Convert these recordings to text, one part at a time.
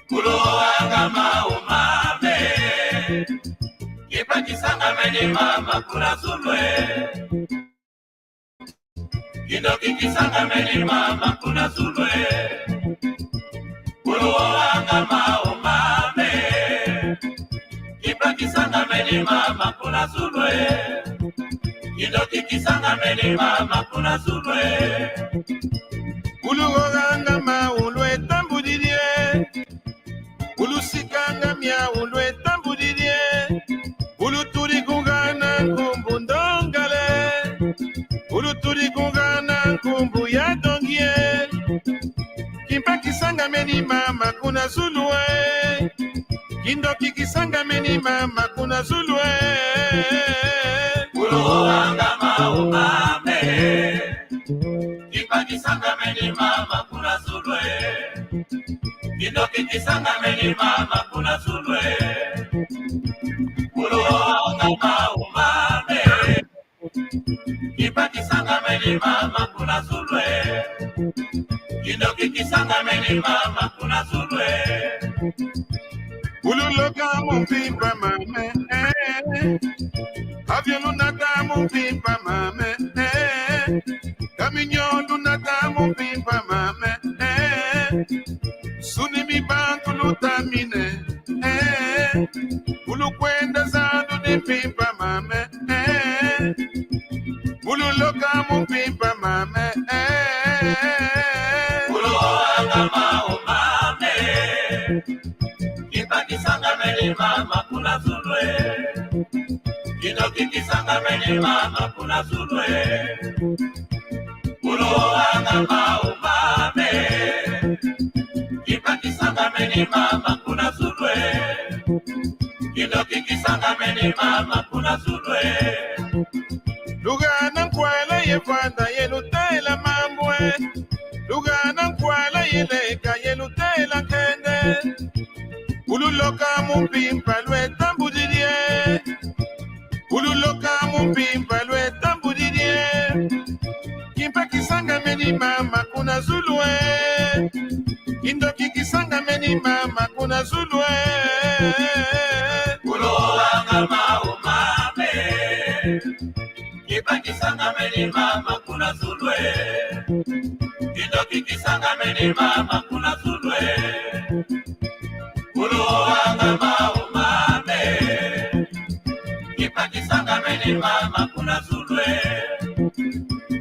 Kuloangama umame Kipakisanga meni mama kuna zulwe Kindoki kisanga meni mama kuna zulwe Kuloangama umame Kipakisanga meni mama kuna zulwe Kindoki kisanga meni mama kuna zulwe Kuloangama ulwe tambudirie Ulusikanga mia ulwe tambudirie Uluturi kungana kumbu ndongale Uluturi kungana kumbu ya dongie Kimpaki sanga meni mama kuna zulwe Kindoki kisanga meni mama kuna zulwe Kuloangama umame Kimpaki sanga meni mama kuna zulwe Kindoki kisanga meni mama kuna zulwe Kuloangama umame Kipaki sanga meni mama kuna zulwe Kindoki kisanga meni mama kuna zulwe Ululoka mumpimpa mame Avionu nata mumpimpa mame Caminhão nata mumpimpa mame Sunimi bantu lutamine Ulukwenda zandu ni pimpa mame Ululoka mumpimpa mame Kuloangama umame Kipaki sanga meni mama kuna zulwe Kindoki kisanga meni mama kuna zulwe Kuloangama umame Kipaki sanga meni mama kuna zulwe Kindoki kisanga meni mama kuna zulwe Lugana nkwala yefanda yelutela mambwe Lugana nkwala yeleka yelutela kende Ululoka mumpimpa lwe tambudirie Ululoka mumpimpa lwe tambudirie Kimpa kisanga meni mama kuna zulwe Kindoki kisanga meni mama kuna zulwe Kuloangama umame Kipaki sanga meni mama kuna zulwe Kindoki kisanga meni mama kuna zulwe Kuloangama umame Kipaki sanga meni mama kuna zulwe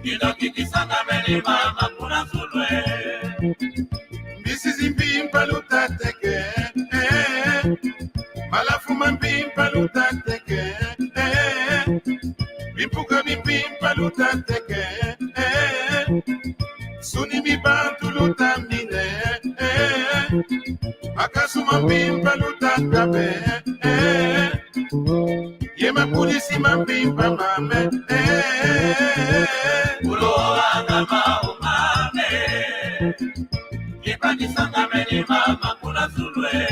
Kindoki kisanga meni mama kuna zulwe Mbisi zimpimpa lutateke Malafuma mpimpa lutateke Bimpuka bimpimpa lutateke Suni bibantu lutamine Akasuma mpimpa lutakabe Yema polisi mampimpa mame Kuloangama umame Kipaki sanga meni mama kuna zulwe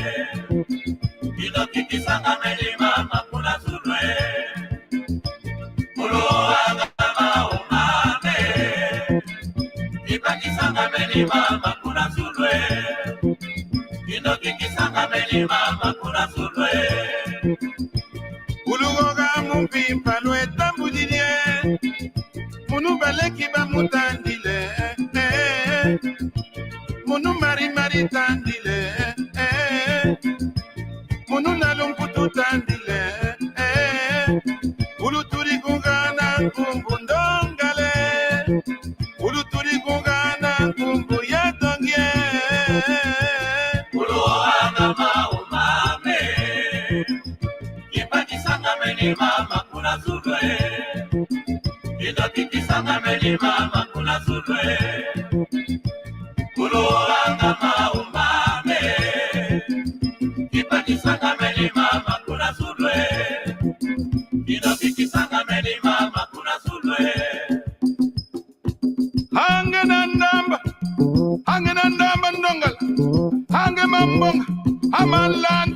Kindoki kisanga meni mama kuna zulwe Kuloangama umame Kipaki sanga meni mama kuna zulwe Kindoki kisanga meni mama kuna zulwe Ulugoga mumpimpa lwe tambudirie Munu baleki ba mutandile Munu mari tandile Munu nalumputu tandile Uluturi kungana kumbu ndongale Uluturi kungana kumbu ya dongie Kuloangama umame Kipaki sanga meni mama kuna zulwe Kindoki kisanga meni mama kuna zulwe Kuloangama umame Kipaki sanga meni mama kuna zulwe Kindoki banlan,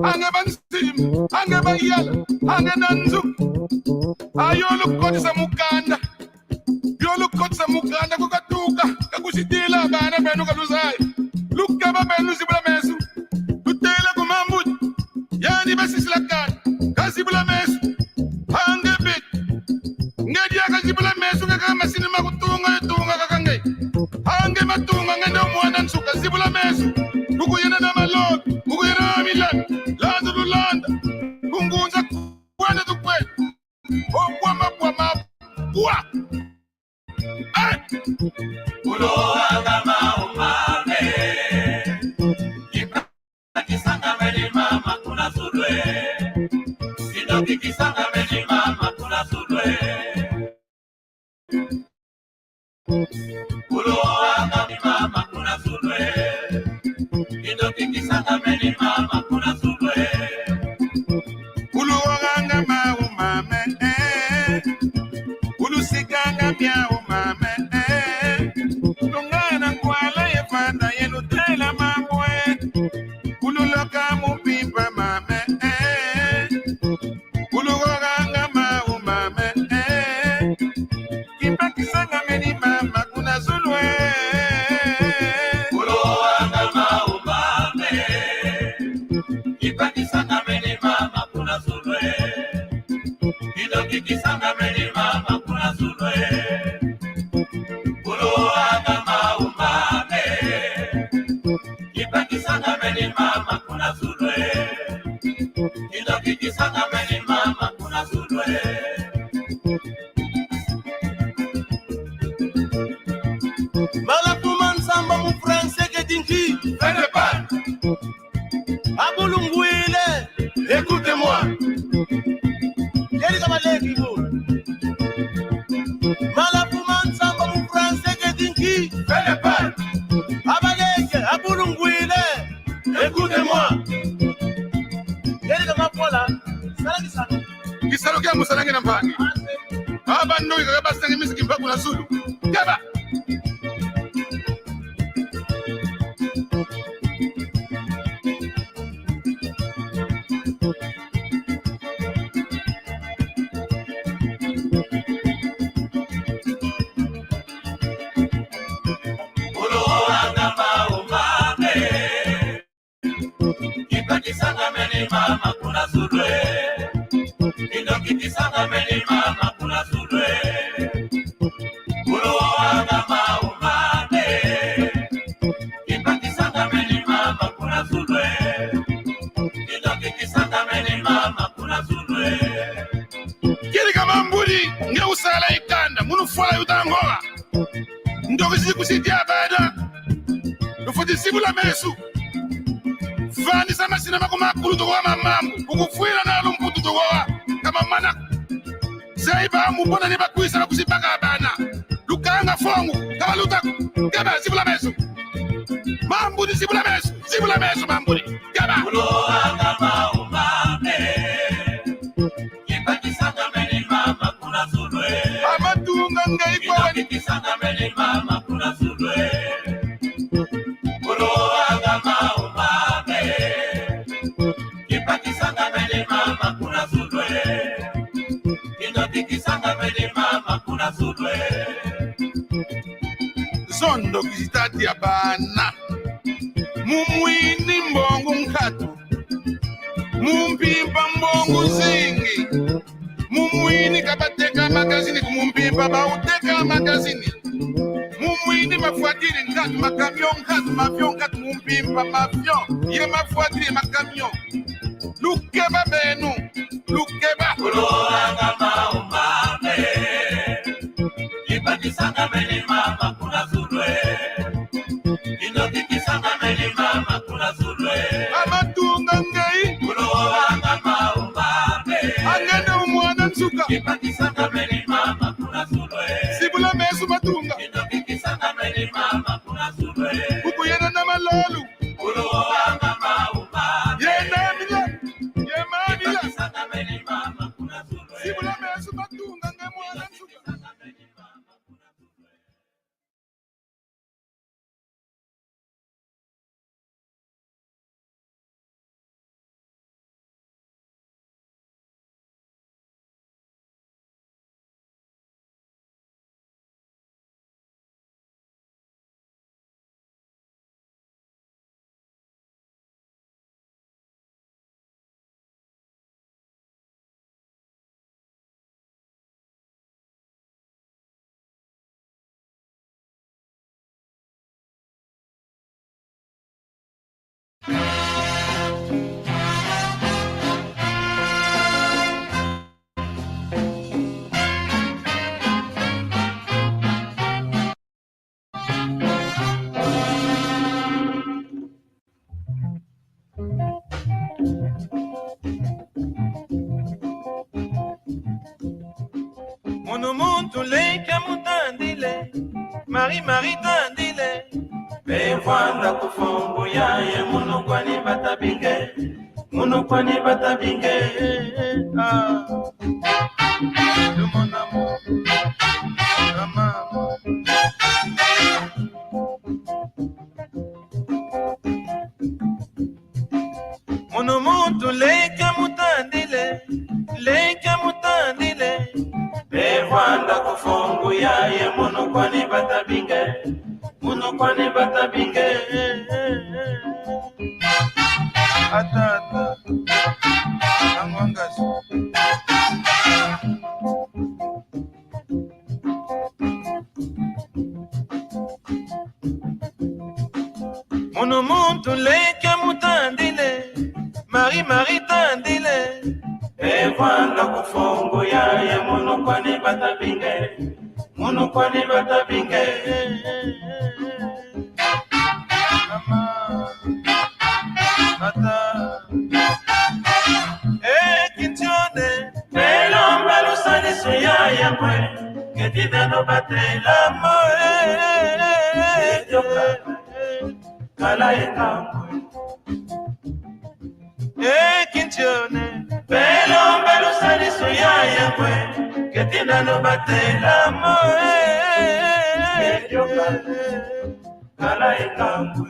ange bansim, ange bayal, ange nanzu. Ayolo koti sa mukanda. Yolo koti sa mukanda kukatuka. Kakusitila bana benu kaluzai. Luka ba benu zibula mesu. Tutela kumambut. Yani basislakan. Kasibula mesu. Ange bit. Ngedia kasibula mesu kaka masini makutunga yotunga kakange. Ange matunga ngende umwana nsuka zibula mesu. Kukuyena na malot. Kukuyena na milan. Landa lulanda. Kungunza kwana tukwe. Bua. Ulo agama umame. Kisanga meni mama kuna sudwe. Kidoki kisanga meni mama kuna sudwe. Ulo agami mama kuna sudwe. Kidoki kisanga meni mama kuna sudwe. Ulo agama umame. Ulo siganga mia umame. Tungana kwala yefanda yenu tela mamwe. Loka mupimpa mame Uluganga mau mame Kimpa kisanga meni mama kuna zulwe Uluganga mau mame Kimpa kisanga meni mama kuna zulwe Kidoki kisanga meni mama kuna zulwe Uluganga mau mame Kimpa kisanga meni mama kuna zulwe Kidoki kisanga meni mama kuna zulwe Malakuman samba mu français que dinki Fais pas Abulunguile Écoutez-moi Yeri kama leki bo Malakuman samba mu français que dinki Fais pas Abaleke abulunguile Écoutez-moi Yeri kama pola Salaki sana Kisalo kia musalangi na mpangi Aba ndogi kakaba sengi misiki mpaku na zulu Kaba Uluganga mau mame Kimpa kisanga meni mama kuna zulwe Kidoki kisanga meni mama kuna zulwe Uluganga mau mame Kimpa kisanga meni mama kuna zulwe Kidoki kisanga meni mama kuna zulwe Kiri kama mburi Nge usala ikanda Munu fwala yutangola Ndogi zizi kusitia bada Nufuti sibula mesu Fani sama sinema kumakulu tukowa mamamu Kukufuila na lumputu tukowa Kama mana Zaiba mbona niba kuisa na kusipaka bana Lukanga fongu Kama lutaku Kaba sibula mesu Mambuni sibula mesu mambuni Kaba Uluganga mau mame Kimpa kisanga meni mama kuna zulwe Amatunga ngaikwa Kidoki kisanga meni mama kuna zulwe Uluganga mau mame Kimpa kisanga meni mama kuna zulwe Kidoki kisanga meni mama kuna zulwe Zondo kizitati ya bana Mumwini mbongo nkatu Mumpimpa mbongo zingi Mumwini kabateka magazini Kumumpimpa bauteka magazini Mumwini mafuatiri nkatu Makamyon nkatu mafyon nkatu Mumpimpa mafyon Ye mafuatiri makamyon Lukeba benu Lukeba Uluganga mau mame Kimpa kisanga meni mama kuna zulwe Kidoki kisanga meni mama kuna zulwe Amatunga ngai Uluganga mau mame Angende umwana nsuka Kimpa kisanga meni mama kuna zulwe Sibula mesu matunga Kidoki kisanga meni mama kuna zulwe Kukuyena na malolu Uluganga mau mame Ye namila Ye mamila Munu muntu leke mutandile, Mari tandile. Bevanda kufungu yaye munu kwani batabinge. Munu kwani batabinge. Le mon amour, maman. Munu muntu leke mutandile, Bevanda kufungu yaye munu kwani batabinge. Munu kwani batabinge. Atata, angwangazi. Munu muntu leke mutandile, Mari tandile. Bevanda kufungu yaye munu kwani batabinge. Munu kwani batabinge. Kintione, Belomba lusanisu yaye mwe. Ketida no batela moe. Kala ekambwe. Kintione, Belomba lusanisu yaye mwe. Ketida no batela moe. Kala ekambwe.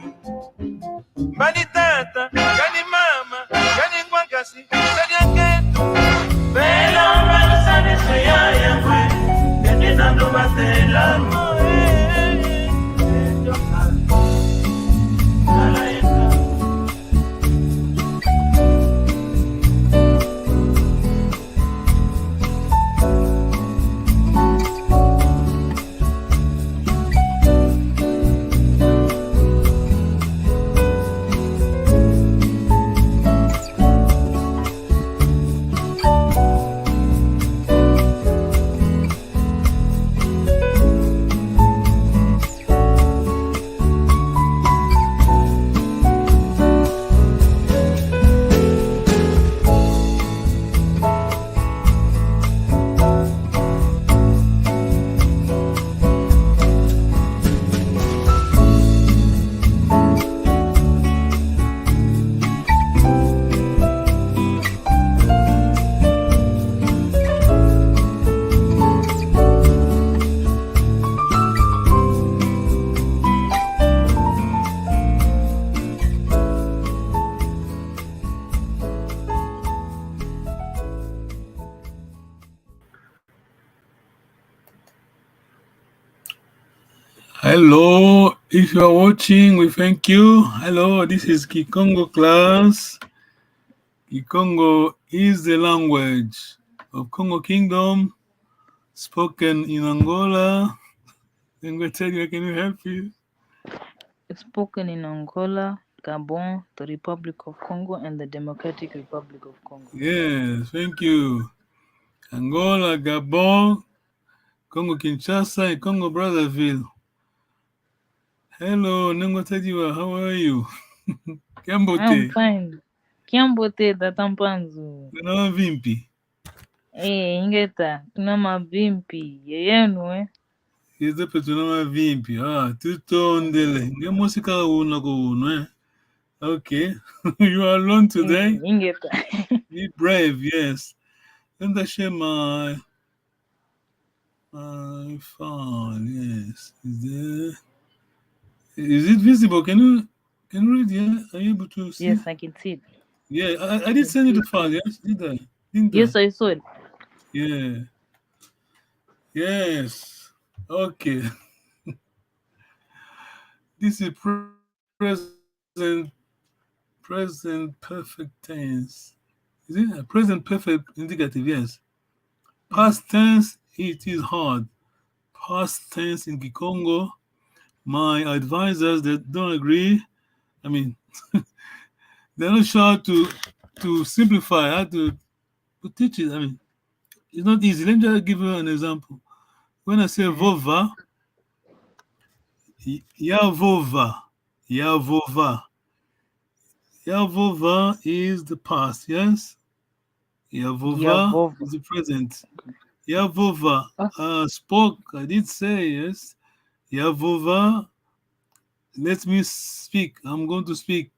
Bani tata, gani mama, gani ngwangasi, sadia ketu. Belomba lusanisu yaye mwe. Ketida no batela moe. Kala ekambwe. Hello, if you are watching, we thank you. Hello, this is Kikongo class. Kikongo is the language of Congo Kingdom, spoken in Angola. Ngweteria, can you help you? Spoken in Angola, Gabon, the Republic of Congo, and the Democratic Republic of Congo. Yes, thank you. Angola, Gabon, Congo Kinshasa, and Congo Brazzaville. Hello, Nengwetediwa, how are you? Kiambote. I'm fine. Kiambote datampanzu. Kuna vimpi. Ingeta, tuna mavimpi. Yeyenu, Yezepe tuna mavimpi. Tutondele. Nge musika una ko uno, Okay. You are alone today? Ingeta. Be brave, yes. Let me share my phone, yes. Is it visible? Can you read? Yeah, are you able to see? Yes, I can see it. Yeah, I did send you the file. Yes, did I? Yes, I saw it. Yeah. Yes. Okay. This is present perfect tense. Is it a present perfect indicative? Yes. Past tense, it is hard. Past tense in Kikongo, my advisors that don't agree, they're not sure how to simplify, how to teach it. I mean, it's not easy. Let me just give you an example. When I say vova, Yavova, Yavova. Yavova is the past, yes? Yavova Yavova. is the present. Yavova spoke, I did say, yes. Yavova, let me speak. I'm going to speak.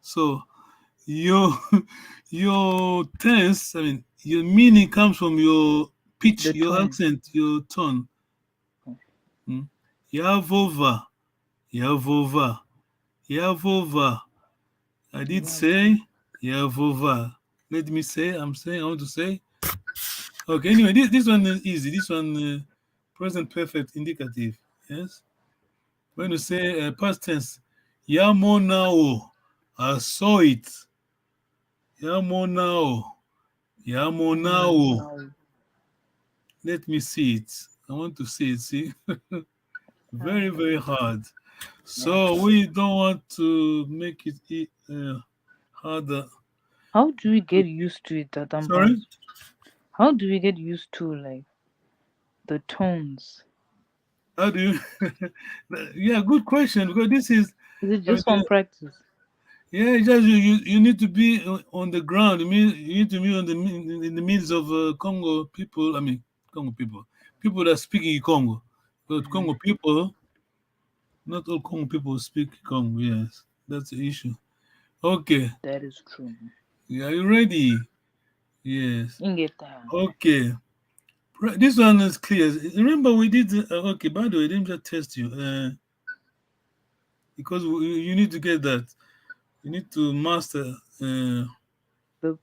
So your your tense, I mean, your meaning comes from your pitch, The your tone. accent, your tone. Yavova, Yavova, Yavova. I did say Yavova. Let me say, I want to say. Okay, anyway, this one is easy. This one, present perfect indicative. Yes. When you say past tense, Yamonao, I saw it. Yamonao, Yamonao. Let me see it. I want to see it. See, very, very hard. So we don't want to make it harder. How do we get used to it, Tatampa? Sorry? How do we get used to like the tones? How do you? Yeah, good question. Because this is. Is it just from practice? Yeah, just you need to be on the ground. You need to be in the midst of Congo people. I mean, Congo people that speak in Congo. But Congo people, not all Congo people speak Congo. Yes, that's the issue. Okay. That is true. Yeah, are you ready? Yes. Ingeta. Okay. This one is clear. Remember we did. Okay. By the way, let me just test you. Because you need to get that. You need to master The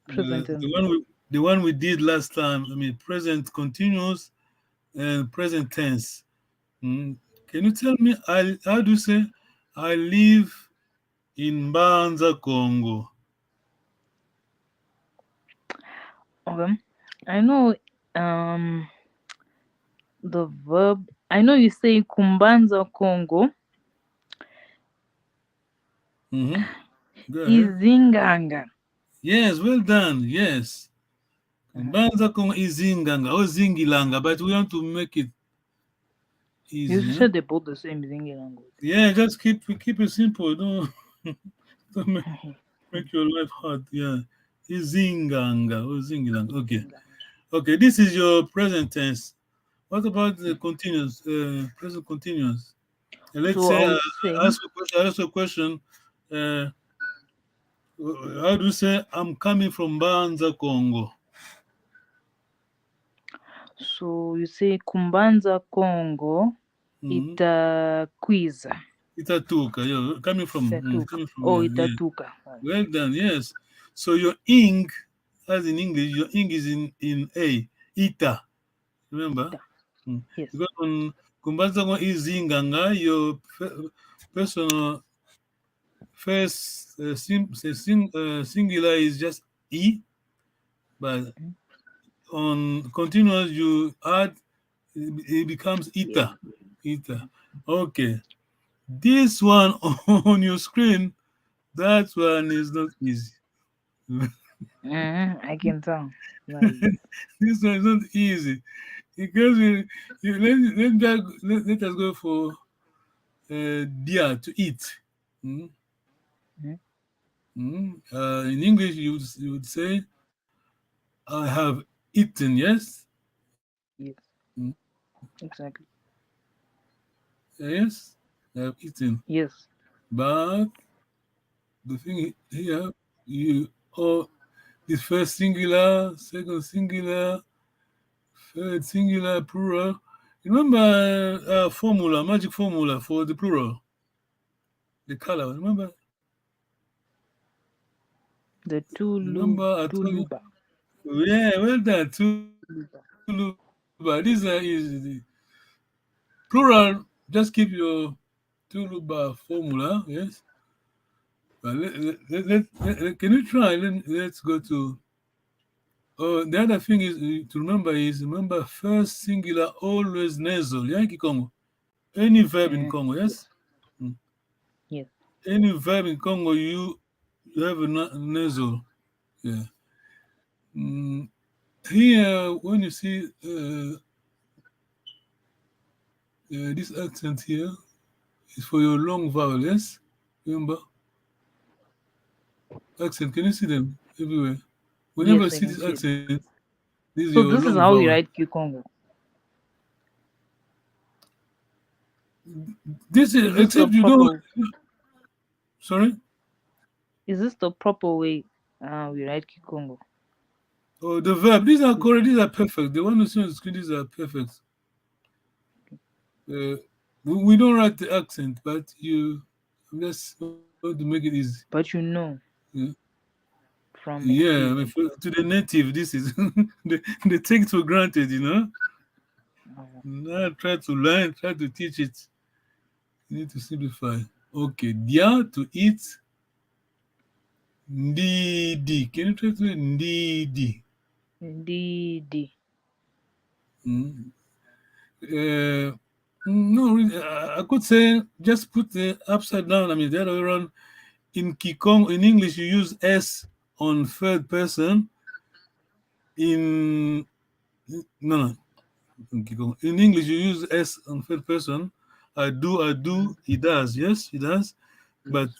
present tense. the one we did last time. I mean, present continuous and present tense. Can you tell me how do you say I live in Banza, Congo? Okay. I know the verb. I know you say Kumbanza Congo. Izinganga. Yes, well done. Yes. Kumbanza Congo Izinganga or Zingilanga, but we want to make it easy. You said they both the same Zingilanga. Yeah, just keep it simple. Don't make your life hard. Yeah. Izinganga or Zingilanga. Okay. Okay, this is your present tense. What about the continuous, present continuous? Let's So say, I ask a question. How do you say, I'm coming from Banza, Congo? So you say Kumbanza Congo, Itakwiza. Itatuka, yeah, coming from Itatuka. Yeah. Well done, yes. So your ing, as in English, your ing is in A, Ita. Remember? Yes. Because on Kumbanza Congo is Zinganga, your personal first singular is just E, but on continuous you add, it becomes Ita. Ita. Okay. This one on your screen, that one is not easy. I can tell. This one is not easy because let us go for dia, to eat. In English, you would say, I have eaten, yes? Yes. Exactly. Yes, I have eaten. Yes. But the thing here, this first singular, second singular, third singular, plural. Remember formula, magic formula for the plural? The color, remember? The tuluba. Yeah, well done. Tuluba. This is the plural. Just keep your tuluba formula, yes? But can you try? Let's go to. The other thing is to remember first singular always nasal. Yankee Congo. Any verb in Congo, yes? Yes. Any verb in Congo, you you have a nasal. Yeah. Here, when you see this accent here, is for your long vowel, yes? Remember? Accent, can you see them everywhere? Whenever Yes, you I see can this see it. accent, this is So your this is long how we vowel. write Kikongo. This is, Is this the except you don't, proper? sorry? Is this the proper way we write Kikongo? Oh, the verb, these are correct, these are perfect. The one you see on the screen, these are perfect. We don't write the accent, but you just want to make it easy. But you know Yeah, from yeah, I mean, experience. to the native, this is, they take it for granted, you know? Now try to learn, try to teach it. You need to simplify. Okay, dia, to eat. Ndidi. Can you try to say ndidi? D. No, really, I could say just put the upside down. I mean, the other way around. In Kikong, in English, you use S on third person. In no, in Kikong, in English, you use S on third person. I do, he does. Yes, he does. But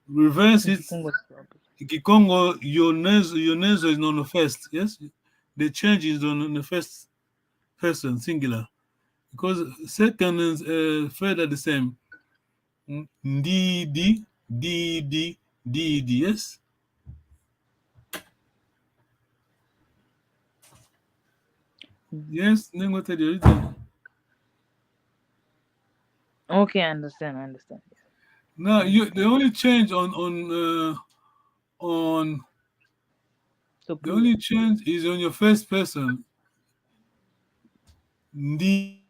reverse In it. Kikongo, it's the opposite. In Kikongo, your nasal is on the first. Yes, the change is on the first person, singular. Because second and third are the same. Ndidi, didi, didi, yes? Yes, then what are the original? Okay, I understand. Now I you understand. the only change on So the plural. only change is on your first person. Ndidi,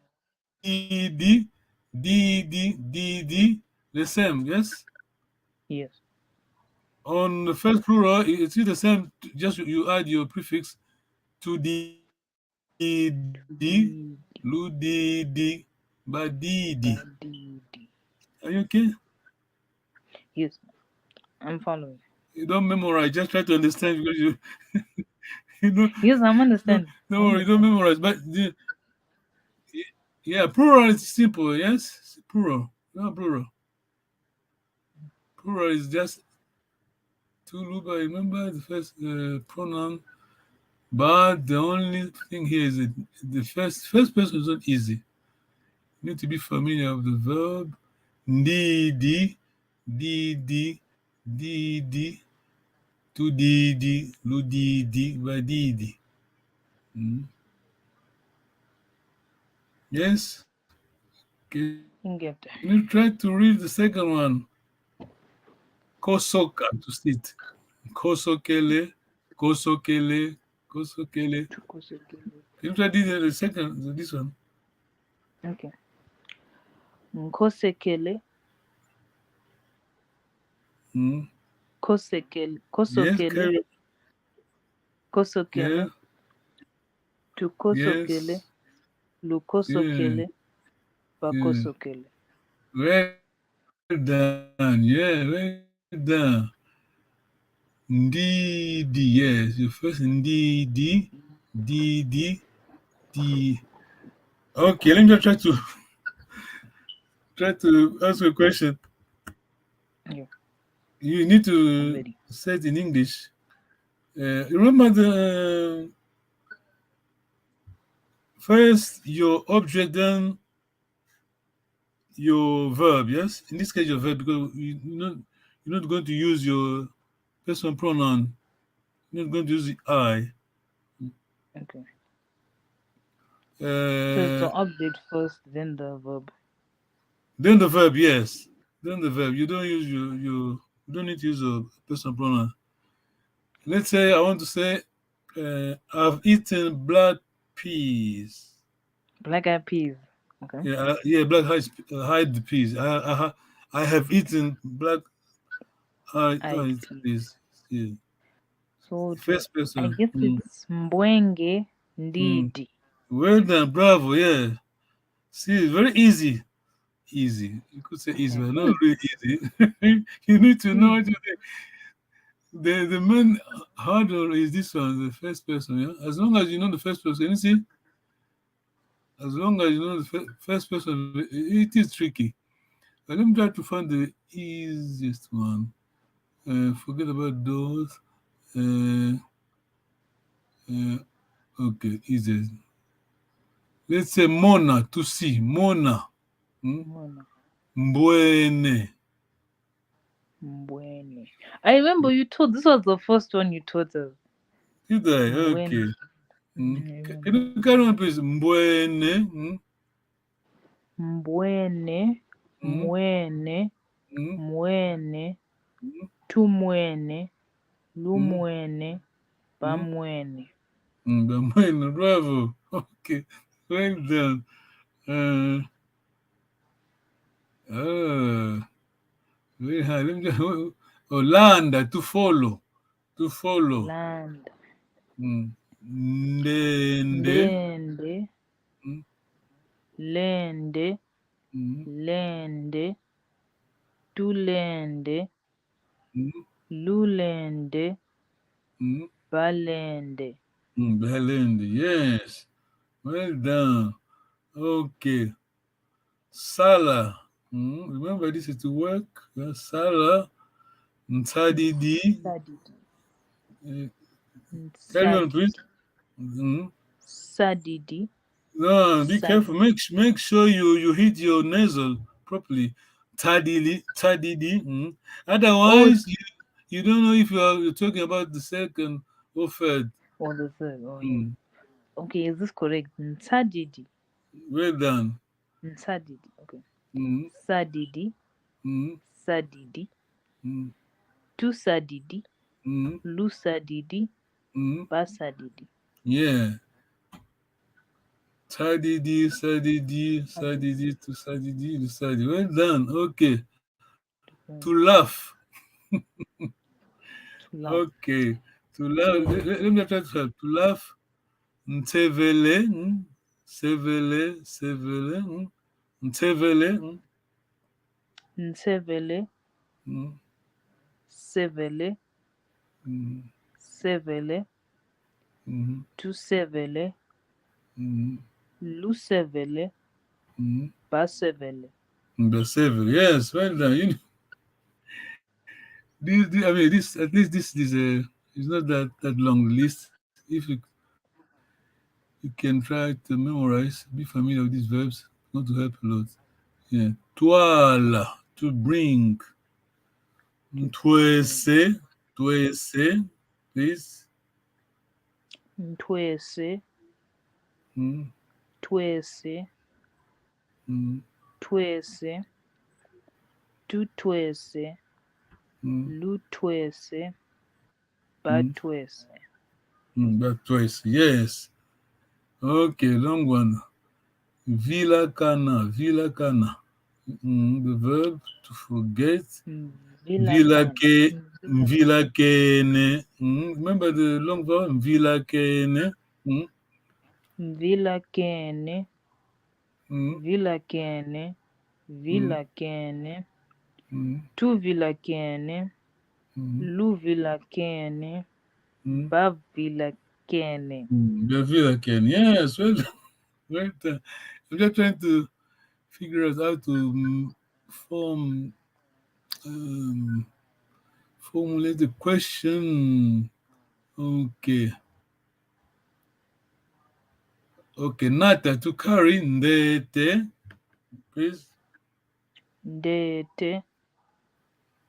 didi, the same, yes? Yes. On the first plural, it's still the same, just you add your prefix to the D. ludidi, badidi. D. Are you okay? Yes, I'm following. You don't memorize, just try to understand because you know, Yes, I'm no, understanding. don't worry, you don't memorize. But yeah, plural is simple, yes? Plural. No, plural. Plural is just two luba. Remember the first pronoun. But the only thing here is that the first person is not easy. You need to be familiar with the verb. Ndidi, didi, didi, tudidi, ludidi, badidi. Yes? Can Get there. you try to read the second one? Kosoka, to sit. Kosokele, kosokele, kosokele. Chukwusekele. Can you try the second, this one? Okay. Nkosekele. Yes, Kosokele. carry. Kosokele. Yeah, Tukosokele. yes, yeah, Lukosokele. yeah. Bakosokele. Well done, yeah, well done. Ndidi, yes, your first ndidi, didi, di. Okay, let me just try to ask you a question. Yeah, You need I'm to ready. say it in English. Remember the first your object, then your verb. Yes, in this case your verb because you're not going to use your personal pronoun. You're not going to use the I. Okay. So it's the Uh, object first, then the verb. then the verb, yes. Then the verb. You don't use you don't need to use a personal pronoun. Let's say I want to say I've eaten black peas. Black eyed peas. Okay. Yeah, black hide peas. I have eaten black Eyed hide peas. peas. Yeah. So First I person. guess it's Mbwenge Mm. Ndidi. Well done, bravo. Yeah. See, it's very easy. easy. You could say easy, but not really easy. You need to know what you think. The main hurdle is this one, the first person. Yeah? As long as you know the first person, you see, as long as you know the first person, it is tricky. But let me try to find the easiest one. Forget about those. Okay, easiest. Let's say Mona, to see. Mona. Mona. Mbwene. Mbwene. I remember you told, this was the first one you taught us. Did I? Mbwene. Okay. Can you carry on, please? Mbwene. Mbwene. Mwene. Mwene. Tumwene. Lumwene. Bamwene. Bamwene, bravo. Okay, well done. Very high. Let me just, Landa, to follow. To follow. Land. Ndende. Lende. Lende. Tulende. Lulende. Balende. Balende, yes. Well done. Okay. Sala. Remember, this is to work. Sala. Ntsadidi. Carry on, please. Sadidi. No, be careful. Make sure you hit your nasal properly. Tadidi. Otherwise, you don't know if you're talking about the second or third. Or the third. Oh, yeah. Okay, is this correct? Ntsadidi. Well done. Ntsadidi. Okay. Sadidi. Sadidi. Tusadidi. Lusadidi. Basadidi. Yeah. Sadidi, tusadidi, lusadidi. Well done. Okay. To laugh. Okay. To laugh. Let me try to help. To laugh. Ntevele. Sevele. Ntevele. Nsevele. Sevele. Sevele. Tusevele. Lusevele. Basevele. Basevele. Yes, well done. This at least this is it's not that long list. If you can try to memorize, be familiar with these verbs, going to help a lot. Yeah. Toile, to bring. Twese, please. Twese. Twese. Twese. Tutwese. Lutwese. Batwese. Batwese, yes. Okay, long one. Villa Cana. The verb to forget. Villa Kene. Remember the long verb? Villa Kene. Villa Kene. Villa Kene. Villa Kene. Tu Villa Kene. Lu Villa Kene. Ba Villa Kene. The Villa Kene, yes. Well done. I'm just trying to figure out how to formulate the question. Okay. Okay, Nata, to carry. Ndete, please. Ndete.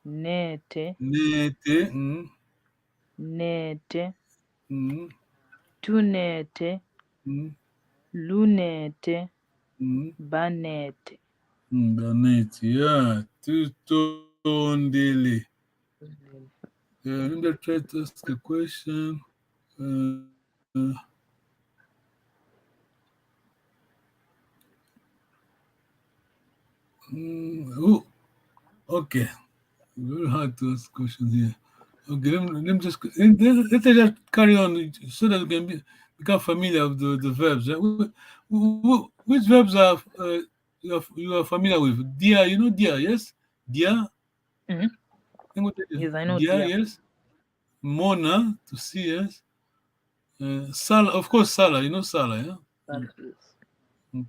Nete. Nete. Nete. Tunete. Lunete. Banete. Banete, yeah. Tutondele. Let me try to ask a question. Okay. Very hard to ask questions here. Okay, let me just carry on so that we can become familiar with the verbs. Which verbs are you are familiar with. Dia, you know Dia, yes? Dia? Mhm. Yes, I know Dia, dear. yes? Mona, to see, yes? Salah, of course, Salah, you know Salah, yeah? That is.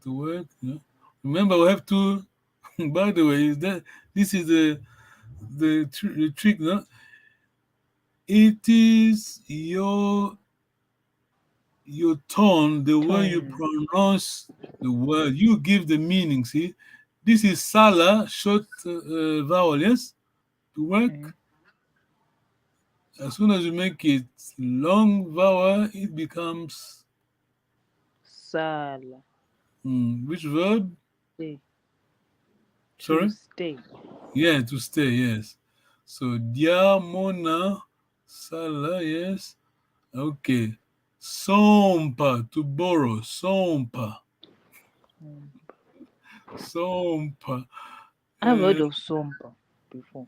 To work, yeah? Remember, we have to, by the way, this is the trick, no? It is your tone, the way you Tone. pronounce the word, you give the meaning. See, this is Salah, short vowel, yes? To work. Mhm. As soon as you make it long vowel, it becomes Sala. which verb? Stay. To Sorry? stay. Yeah, to stay, yes. So dia, mona, Salah, yes. Okay. Sompa, to borrow. Sompa. Mm. Sompa. I've heard of Sompa before.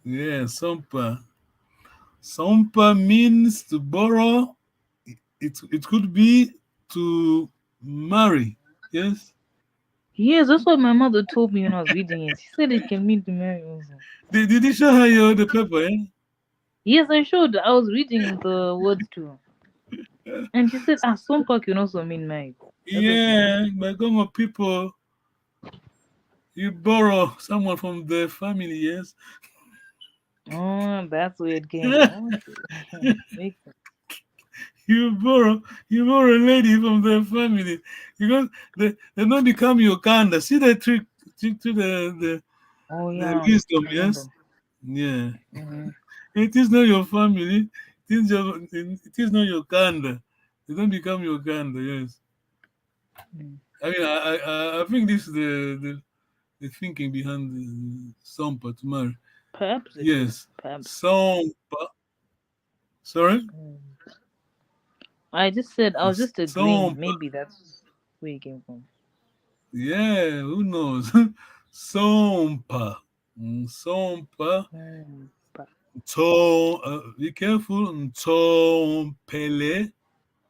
Yeah, Sompa. Sompa means to borrow. It could be to marry. Yes. Yes, that's what my mother told me when I was reading it. She said it can mean to marry also. Did you show her the paper? Eh? Yes, I showed. I was reading the words too. And she said, Sompa can also mean married. That's what she said. Yeah, by Congo people, you borrow someone from the family. Yes. Oh, that's where it came from. Okay. Makes sense. You borrow a lady from their family because they don't become your kanda. See the trick to Oh, the yeah. wisdom, I yes? remember. Yeah. Hmm. It is not your family. It is not your kanda. They don't become your kanda, yes. Mm. I mean, I think this is the thinking behind the Sampa to marry. Perhaps it is. Yes. Perhaps. Sampa. Sorry? Mm. I just said, I was just agreeing. Sampa. Maybe that's where it came from. Yeah, who knows? Sampa. Sampa. Mm. Be careful. Pele,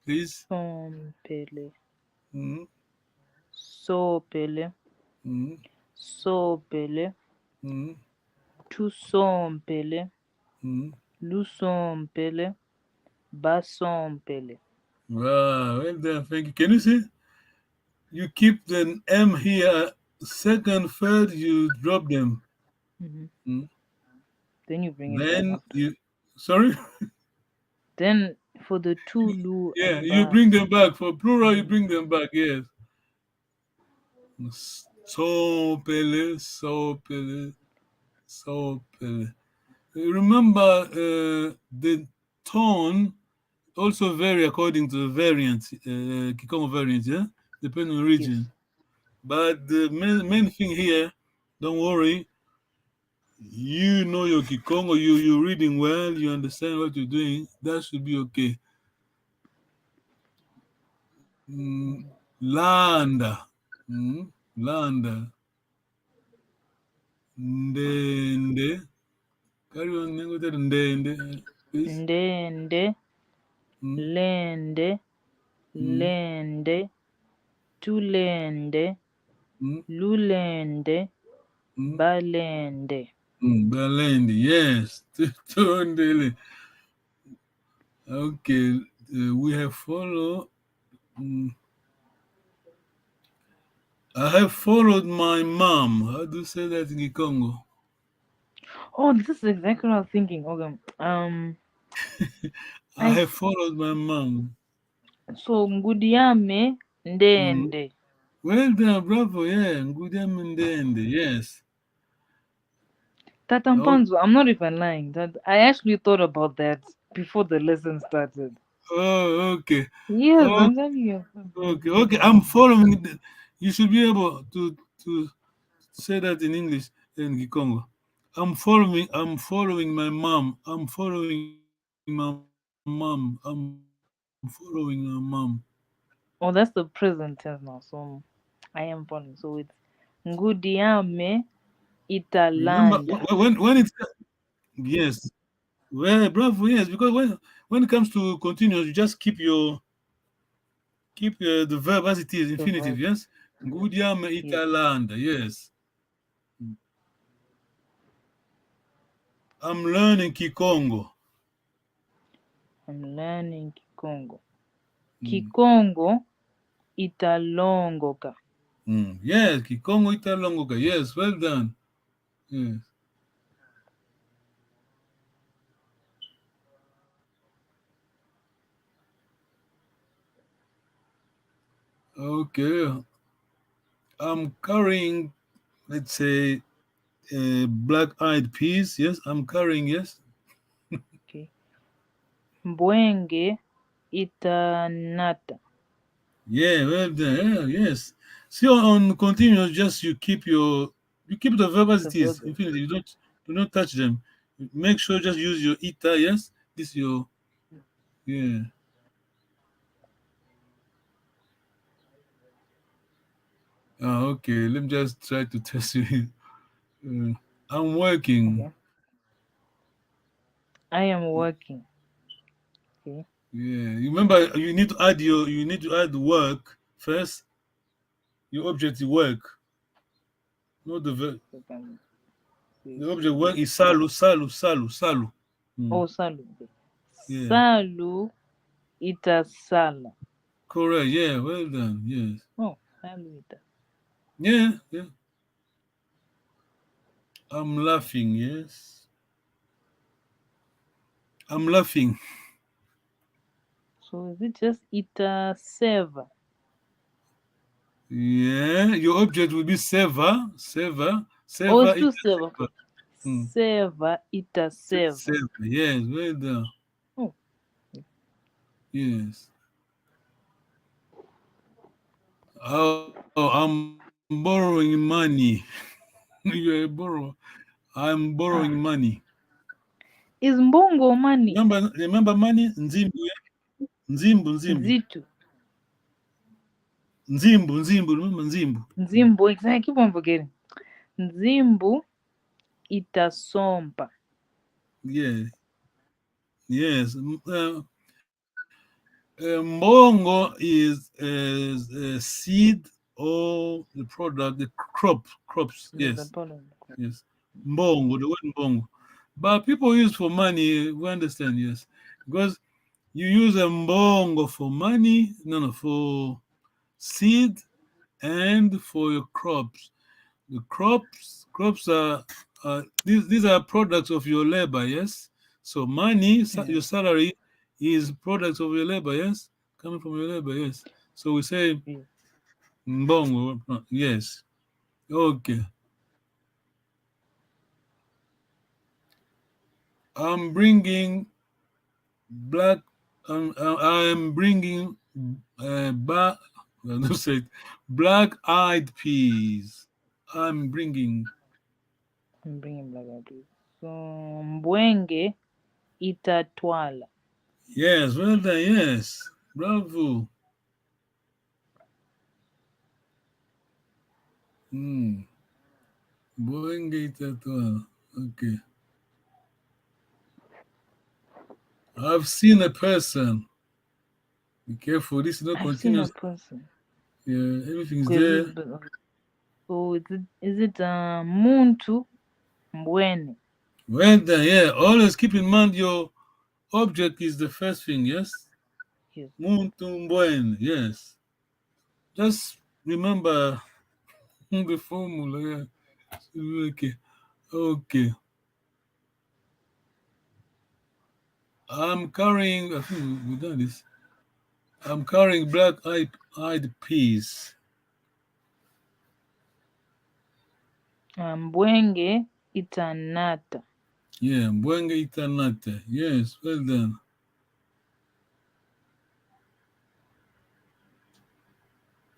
please. Sompele. Mm, Sopele. mm, Sopele. mm, Tusompele. mm. Lusompele. Basompele. Wow, well done. Thank you. Can you see? You keep the M here. Second, third, you drop them. Hmm. Mm. Then you bring it back Then after. you, sorry? Then for the two lu Yeah, and you ba. bring them back. For plural, you Mm. bring them back. Yes. So pele, so pele, so pele. Remember, the tone also vary according to the variant, Kikongo variant, yeah, depending on Yes. region. But the main thing here, don't worry, you know your Kikongo, you're reading well, you understand what you're doing, that should be okay. Mm, Mm. Landa, Landa, Ndende, carry on, Ndende, please. Ndende. Mm, Lende. mm, Lende. Tulende. mm, Lulende. mm, Balende. Balende, yes, Tondele. Okay, we have followed. mm, I have followed my mom. How do you say that in Congo? Oh, this is exactly what I was thinking. Okay. I I have s- followed my mom. so Ngudiame Mm. Ndende. Well done, bravo. Yeah, Ngudia Mendende. Yes. Oh, Tatampanzu, I'm not even lying. That I actually thought about that before the lesson started. okay. Yes, Oh, I'm telling you. okay. Okay. I'm following. You should be able to say that in English in Kikongo. I'm following my mom. I'm following my mom. I'm following my mom. Oh, that's the present tense now. So I am following. So it's Ngudiame Remember Italanda. when it's yes. Well, bravo, yes, because when it comes to continuous, you just keep the verb as it is, The infinitive, verb. yes. Ngudiame Italanda. Yes. I'm learning Kikongo. I'm learning Kikongo. Mm. Kikongo italongoka. Yes, Kikongo Italongoka. Yes, well done. Yes. Okay. I'm carrying, let's say, black-eyed peas. Yes, I'm carrying. Yes. Okay. Mbwenge itanata. Yeah, well done. Yeah, yes. See, on continuous, just you keep the verb as The it is. verb. Infinity. You do not touch them. Make sure just use your ita. Yes, this your yeah. Okay. Let me just try to test you. I'm working. Okay. I am working. Okay. Yeah. You remember you need to add work first. Your object is work, not the verb. Second. The object work is salu. Oh, salu. Okay. Yeah. Salu itasala. Correct. Yeah. Well done. Yes. Oh, salu ita. Yeah. I'm laughing. Yes. I'm laughing. So is it just itaseva? Yeah. Your object will be seva. Oh, it's Ita still seva. Okay. Seva itaseva. seva. Yes. Well done. Oh. Yes. Oh, I'm borrowing money. You're a borrower. I'm borrowing money. Is mbongo money? Remember money? Nzimbu. Nzimbu. Zitu. Nzimbu. Remember Nzimbu? Nzimbu. Exactly. I keep on forgetting. Nzimbu itasomba. Yeah. Yes. Mbongo is a seed or the product, the crops. Yes. Yes. Mbongo, the word mbongo. But people use for money, we understand, yes. Because you use a mbongo for money, for seed and for your crops. The crops are these are products of your labor, yes. So money, your salary is products of your labor, yes, coming from your labor, yes. So we say mbongo, yes. Okay. I'm bringing black. I'm bringing black-eyed peas. I'm bringing black-eyed peas. So mbwenge itatwala. Yes, well done. Yes, bravo. Mbwenge itatwala. Okay. I've seen a person. Be careful. This is not continuous. I've seen a person. Yeah, everything's there. So is it muntu mbwene? Well done. Yeah. Always keep in mind your object is the first thing. Yes. Yes. Muntu mbwene. Yes. Just remember the formula. Yeah. Okay. I'm carrying. I think we've done this. I'm carrying black-eyed peas. Mbwenge itanata. Yeah, mbwenge itanata. Yes, well done.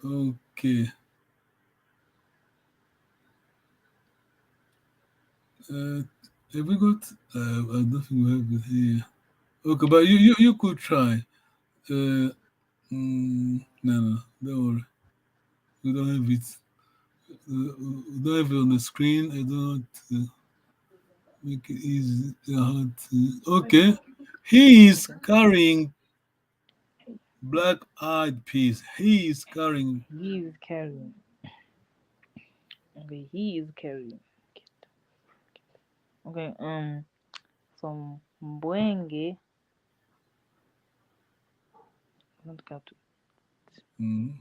Okay. Have we got? I don't think we have it here. Okay, but you could try. No, don't worry. We don't have it. We don't have it on the screen. I don't make it easy. Hard to... Okay, he is carrying black-eyed peas. He is carrying. Okay, he is carrying. Okay, so Mbwenge, not Katu. Mm.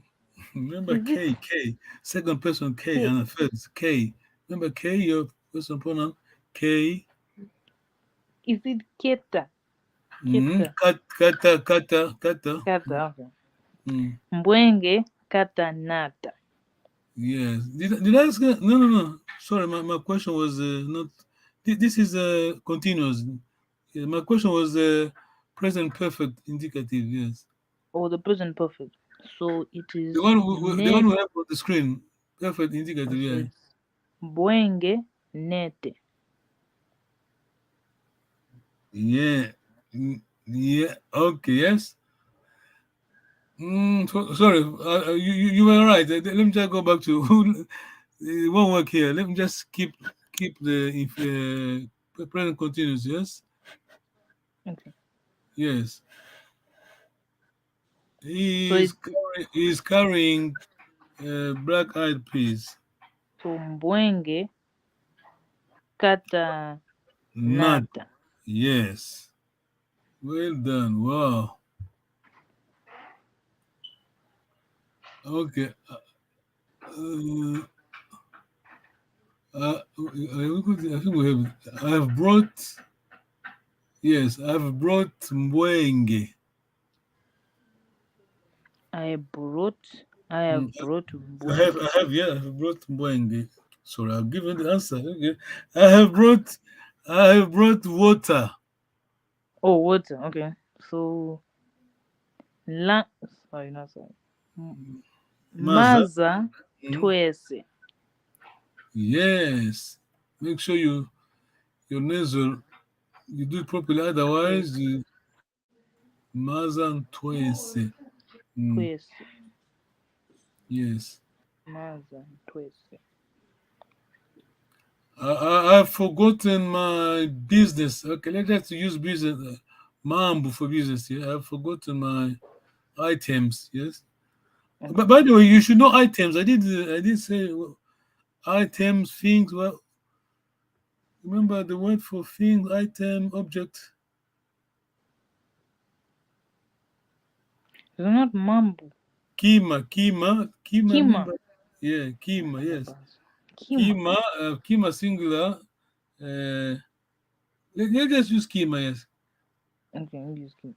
Remember Is it K, second person K, K? and the first K. Remember K, your person pronoun K. Is it Keta? Keta. Kata. Kata, okay. Mm. Mbwenge Kata Nata. Yes. Did I ask? No. Sorry, my question was not. This is continuous. Yeah, my question was present perfect indicative. Yes. Or the present perfect. So it The is one the one net. we have on the screen. Perfect indicative. So Yeah. it's Mbwenge Nete. Yeah. Yeah. Okay. Yes. Sorry. You were right. Let me just go back to one work here. Let me just keep the if present continuous. Yes. Okay. Yes. So it's He is carrying black eyed peas. so Mbwenge Kata Not. Nata. Yes. Well done. Wow. Okay. Uh, I think we have. I've brought. Yes, I've brought Mbwenge. I have brought Mm, Mbwenge. Yeah, I've brought Mbwenge. Sorry, I've given the answer. Okay. I have brought. I have brought water. Oh, water. Okay. So la sorry, not sorry. Maza. Maza Mm, Twese. yes. Make sure your nasal you do it properly. Otherwise, Twese. you Mazan Twese. Mm, Twese. yes. Maza Twese. I've forgotten my business. Okay, let's just use business. Mambo for business. Yeah, I've forgotten my items. Yes. But Okay. by the way, you should know items. I did say items, things. Well, remember the word for thing, item, object. It's not Mambo. Kima. Kima. Remember? Yeah, Kima. Yes, Kima. Kima singular. Uh, let's just use Kima. Yes. Okay, I'm just kidding.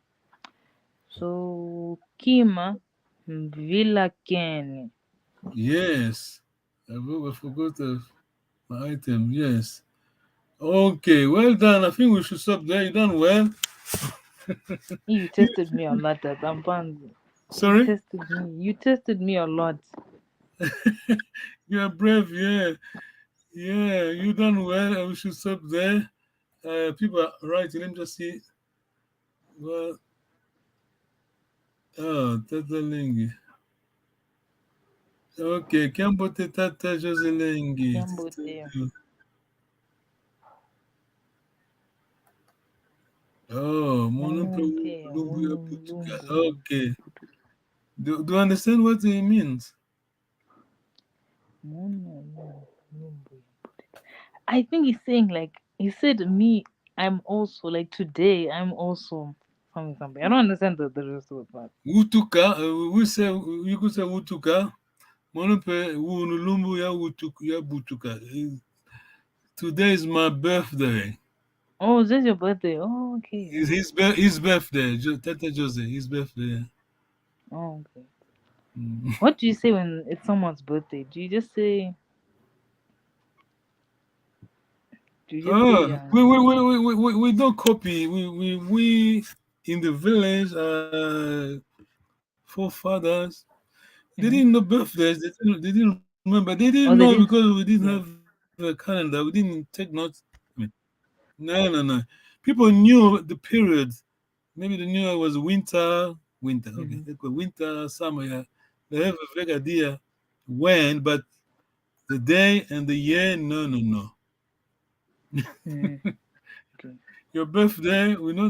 So Kima Villa Ken. Yes. I forgot my item. Yes. Okay. Well done. I think we should stop there. You done well. You tested me a lot at Ampanzi. You Sorry. tested me. You tested me a lot. You are brave. Yeah. Yeah. You done well. We should stop there. People are writing. Let me just see. Well. Oh, Tata Lingi. Okay. Kambote Tata Jose Lingi. Jambo there. Oh, Monopoly. Monumpe, Lumbuya Putuka. Lumbu. Okay. Do you understand what it means? I think he's saying like he said me. I'm also like today. I'm also something. I don't understand the rest of the part. Wutuka. We say you could say Wutuka. Monope Wunulumbu ya Butuka. Today is my birthday. Oh, is this your birthday? Oh, okay. It's his birthday. Tata Jose, his birthday. Oh, okay. Mm. What do you say when it's someone's birthday? Do you just say? Do you just say? Oh, we don't copy. We in the village, forefathers, they Mm-hmm. didn't know birthdays. They didn't remember. They didn't Oh, know they didn't. because we didn't Yeah. have a calendar. We didn't take notes. I mean, no. People knew the periods. Maybe they knew it was winter. Winter. Okay, Mm-hmm. they go winter, summer. Yeah, they have a vague idea when, but the day and the year. No. Mm-hmm. Okay. Your birthday. We know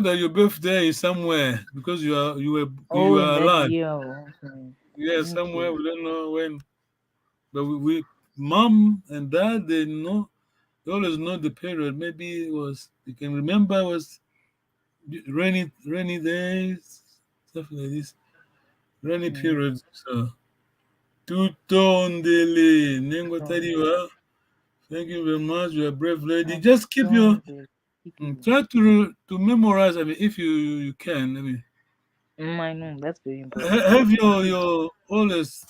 that your birthday is somewhere because you Oh, in are that alive. year. Okay. Yeah, somewhere Okay. we don't know when. But we mom and dad, they always know the period. Maybe it was, you can remember, it was rainy days, stuff like this, rainy periods. So, Tutondele, Nengo Tadiwa. Thank you very much. You're a brave lady. Just keep your try to memorize. I mean, if you can. I mean, I know that's very important. have your always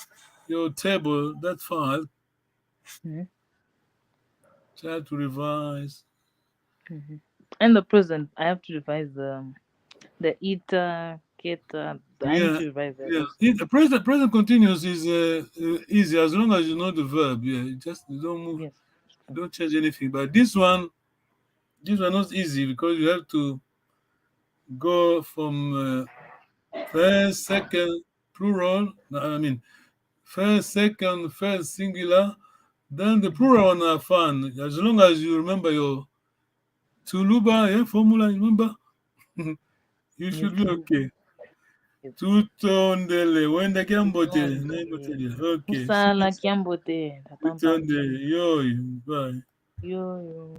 your table. That's fine. Try to revise. And the present, I have to revise the ita, keta. I need to revise that. Yeah. The present continuous is easy as long as you know the verb. Yeah, you don't move. Yes. Don't change anything. But this one not easy because you have to go from first, second, plural. I mean, first, second, first, singular. Then the plural one are fun. As long as you remember your Tuluba formula, remember? You should be okay. Tutondele, when the Kiambote. Okay. Usala Kiambote. Tutondele, yo, bye. Yo.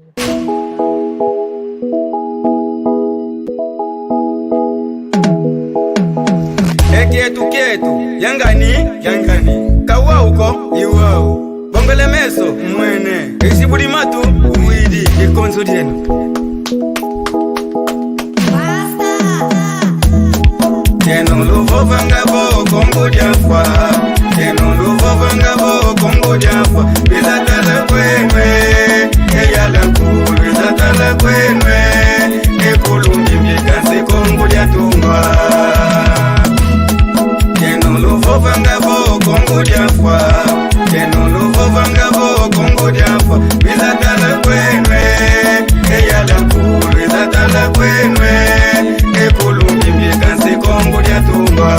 Kietu, yangani, kawa uko, iwao. Bongole meso, mwene, isibudi matu, uwidi, ikonzo dienu. Keno luvo vangabo, kongo jafa. Keno luvo vangabo, kongo jafa. Bizatala kwenwe, eyala kuru, bizatala kwenwe. Ekulungi mjekasi kongo jatungwa. Keno luvo vangabo, kongo jafa. Keno luvo vangabo, kongo jafa. Bizatala kwenwe, eyala kuru, bizatala kwenwe. Ekulungi mjekasi kongo jatungwa.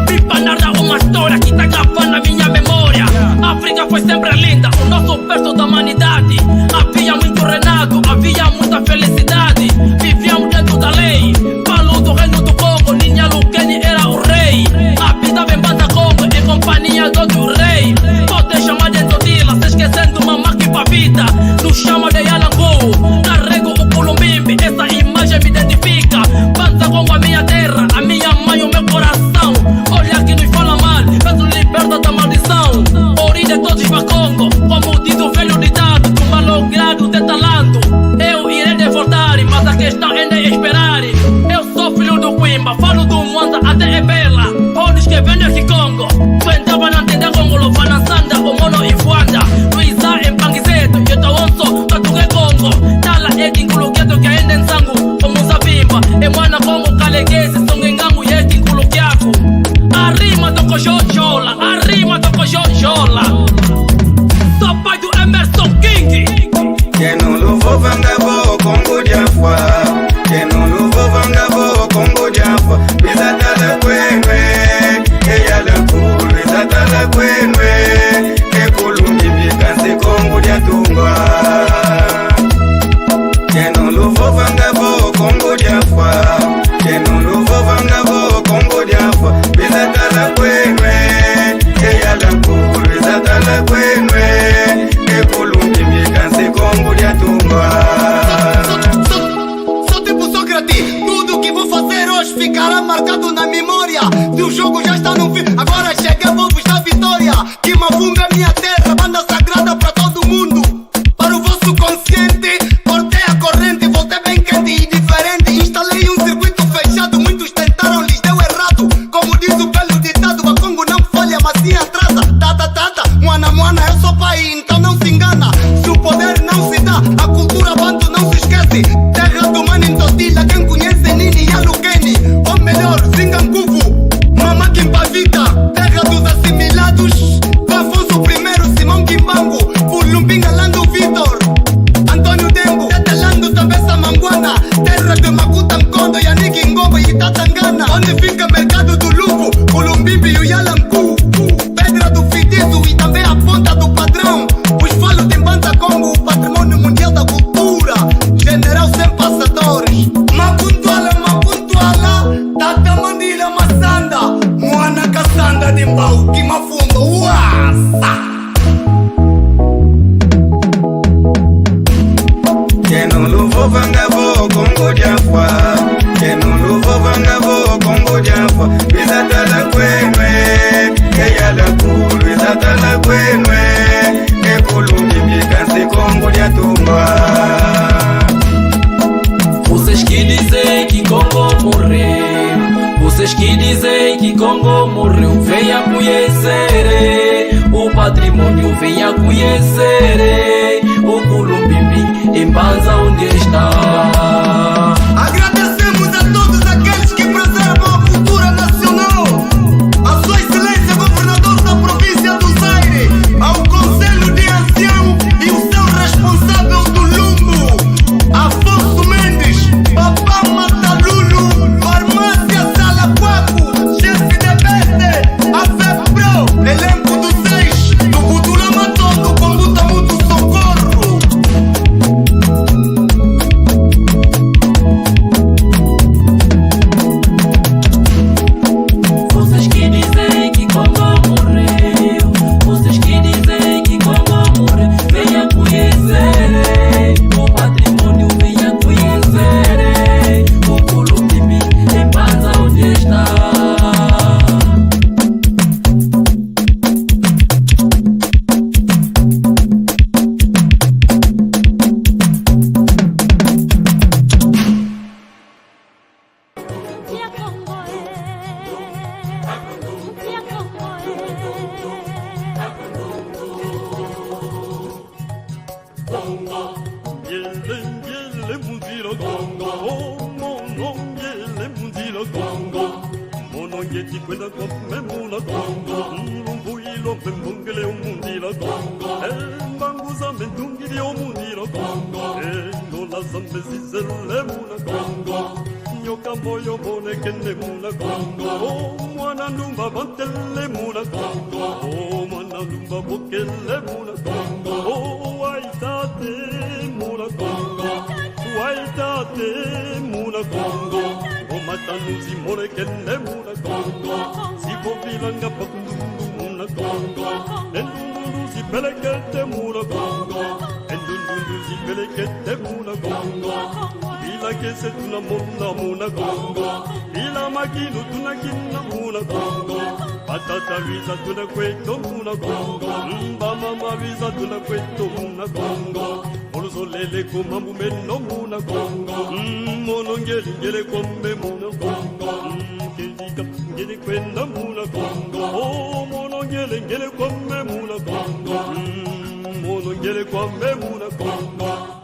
Pipa uma história que tá gravando na minha memória. África foi sempre linda, o nosso berço da humanidade. Havia muito renado, havia muita felicidade. Vivíamos dentro da lei, Palu do reino do Congo, Ninha Lukeni era o rei. Habitava em Banda Congo, em companhia do outro rei. Pode chamar de Todila, se esquecendo uma máquina pra vida. Nos chama de Yalangu, carrego o Culumbimbi, essa imagem me identifica. Banda Congo, a minha terra, a minha mãe, o meu coração. Olha que nos fala mal, peço liberta da maldição. Origem de todos para Congo, como diz o velho ditado, com malogrado de talento. Eu irei devoltar, mas a questão ainda é esperar. Eu sou filho do Quimba, falo do Mwanza até Ebela. Onde que vende aqui Congo? Tu entrava na tenda Congo, Lovana Sanda, o Mono e Fuanda. Luísa em Panguizeto, eu tô onso, Tatuque Congo. Tala Eki Nkuluketo que ainda em Sangu, como Zabimba. E Mwana Congo, Kaleguese, Songengangu e Eki Nkulukiaku. Arrima do Cojojola, arrima do Cojojola. Sou pai do Emerson King. Keno luvo vangabo, kongo jafa. Keno luvo vangabo, kongo jafa. Bizatala kwenwe, eyala kuru, bizatala kwenwe. Ekulungi mjekasi kongo jatungwa. Keno luvo vangabo, kongo jafa. Keno luvo vangabo, kongo jafa. Bizatala kwenwe, eyala kuru, bizatala kwenwe. Ekulungi mjekasi kongo jatungwa. Sou tipo Sócrates, tudo que vou fazer hoje ficará marcado na memória. Se o jogo já está no fim, agora cheguei, vou buscar vitória. Kimavunga é minha terra, banda sagrada pra todo mundo. Para o vosso consciente, cortei a corrente, voltei bem quente e diferente. Instalei um circuito fechado, muitos tentaram, lhes deu errado. Como diz o velho ditado, a Congo não falha, mas sim atrasa. Tata, Mwana, eu sou pai, então não se engana. Se o poder não se dá, a cultura banto não se esquece. Terra do Mano Todila, quem conhece Nini Yalukeni. Ou melhor, Zinganguvu, Mama Kimpavita. Terra do Enuluvo vangavo Kongo diafa Bizatala kwenwe Eyala kulu Bizatala kwenwe Ekulumbi mikansi Kongo diatumba. Vocês que dizem que Congo morreu, vocês que dizem que Congo morreu, venha conhecer o patrimônio, venha conhecer o Culumbimbi em Banza onde está. Agradecemos a todos aqueles que preservam a cultura nacional, a sua excelência governador da província do Zaire, ao conselho de ancião e o seu responsável do Lumbo, Afonso Mendes, Papá Matalulu, Farmácia Salaquaco, chefe de Bete, a FEPRO, elenco do 6, do Budulama todo, com luta muito socorro. Vocês que dizem que Congo morreu, vocês que dizem que Congo morreu, venha conhecer o patrimônio, venha conhecer o Culumbimbi em Banza onde está. Batata visa tuna kweto muna Congo, mama visa tuna kweto muna Congo, olusolele kumambu meno muna Congo, monongeli ngele kombe muna Congo, kejika ngele kwenda muna Congo, monongeli ngele kombe muna Congo, monongeli kombe muna Congo.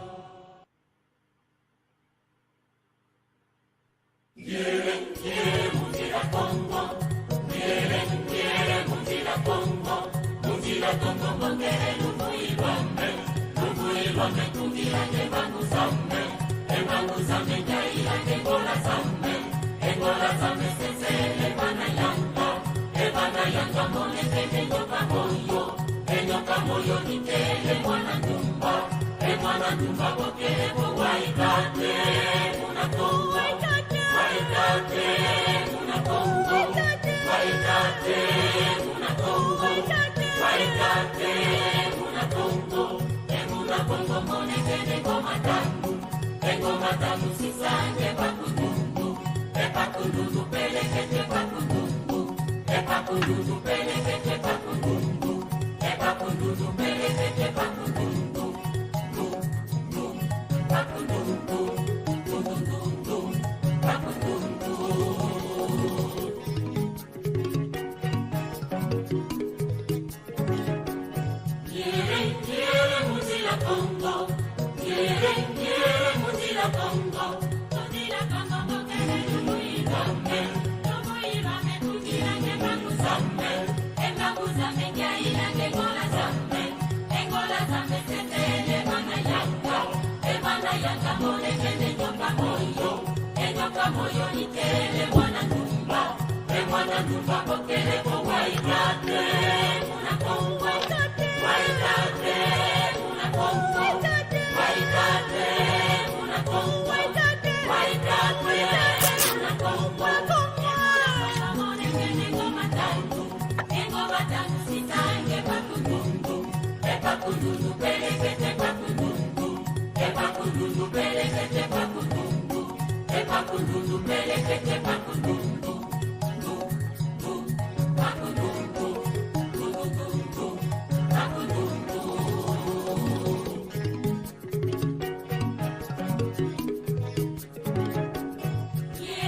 Epa tupeleke